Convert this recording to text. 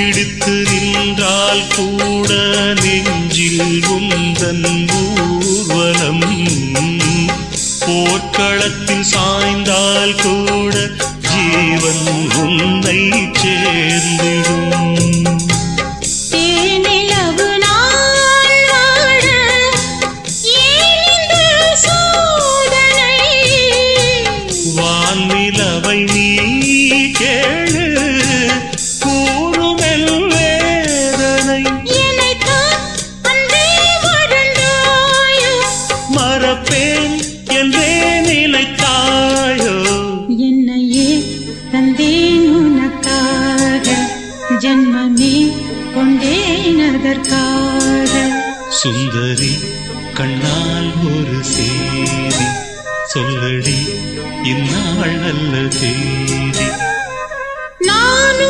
பிடித்து நின்றால் கூட நெஞ்சில் உந்தன் ஊர்வலம், போர்க்களத்தில் சாய்ந்தால் கூட ஜீவன் உன்னை சேர்ந்திடும். வான்நிலவை நீ கேளு கூறுமெல் வேதனை, மறப்பேன் என்றே நினைத்தாயோ, என்னையே தந்தேன் உனக்காக, ஜன்மமே கொண்டேன் அதற்காக. சுந்தரி கண்ணால் ஒரு சேதி சொல்லடி, இந்நாள் நல்ல தேதி.